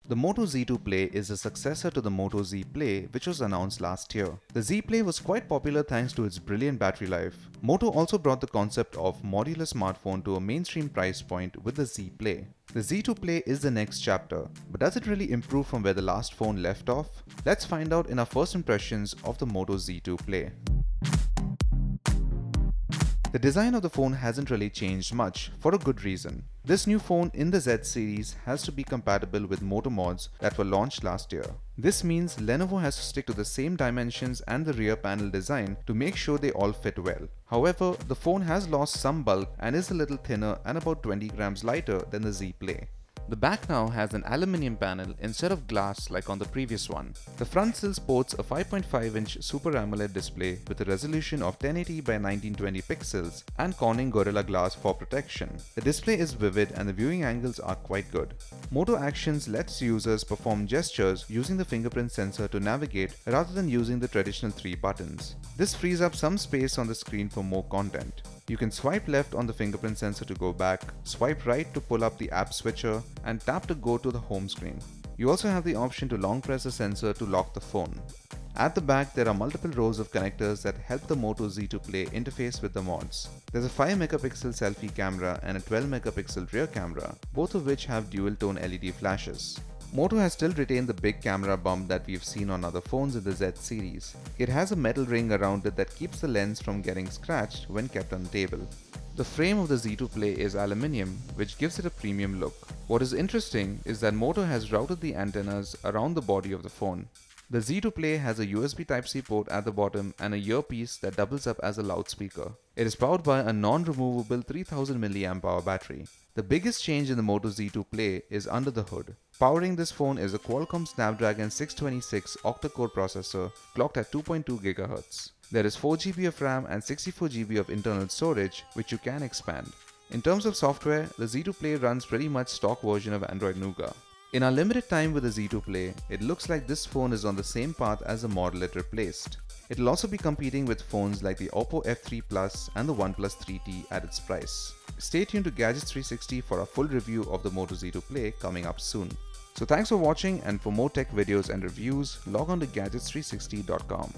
The Moto Z2 Play is a successor to the Moto Z Play, which was announced last year. The Z Play was quite popular thanks to its brilliant battery life. Moto also brought the concept of modular smartphone to a mainstream price point with the Z Play. The Z2 Play is the next chapter, but does it really improve from where the last phone left off? Let's find out in our first impressions of the Moto Z2 Play. The design of the phone hasn't really changed much, for a good reason. This new phone in the Z series has to be compatible with Moto mods that were launched last year. This means Lenovo has to stick to the same dimensions and the rear panel design to make sure they all fit well. However, the phone has lost some bulk and is a little thinner and about 20 grams lighter than the Z Play. The back now has an aluminium panel instead of glass like on the previous one. The front still sports a 5.5-inch Super AMOLED display with a resolution of 1080 by 1920 pixels and Corning Gorilla Glass for protection. The display is vivid and the viewing angles are quite good. Moto Actions lets users perform gestures using the fingerprint sensor to navigate rather than using the traditional 3 buttons. This frees up some space on the screen for more content. You can swipe left on the fingerprint sensor to go back, swipe right to pull up the app switcher, and tap to go to the home screen. You also have the option to long press the sensor to lock the phone. At the back, there are multiple rows of connectors that help the Moto Z2 Play interface with the mods. There's a 5-megapixel selfie camera and a 12-megapixel rear camera, both of which have dual-tone LED flashes. Moto has still retained the big camera bump that we've seen on other phones in the Z series. It has a metal ring around it that keeps the lens from getting scratched when kept on the table. The frame of the Z2 Play is aluminium, which gives it a premium look. What is interesting is that Moto has routed the antennas around the body of the phone. The Z2 Play has a USB Type-C port at the bottom and a earpiece that doubles up as a loudspeaker. It is powered by a non-removable 3000 mAh battery. The biggest change in the Moto Z2 Play is under the hood. Powering this phone is a Qualcomm Snapdragon 626 octa-core processor clocked at 2.2 GHz. There is 4GB of RAM and 64GB of internal storage, which you can expand. In terms of software, the Z2 Play runs pretty much stock version of Android Nougat. In our limited time with the Z2 Play, it looks like this phone is on the same path as the model it replaced. It will also be competing with phones like the Oppo F3 Plus and the OnePlus 3T at its price. Stay tuned to Gadgets 360 for a full review of the Moto Z2 Play coming up soon. So thanks for watching, and for more tech videos and reviews, log on to gadgets360.com.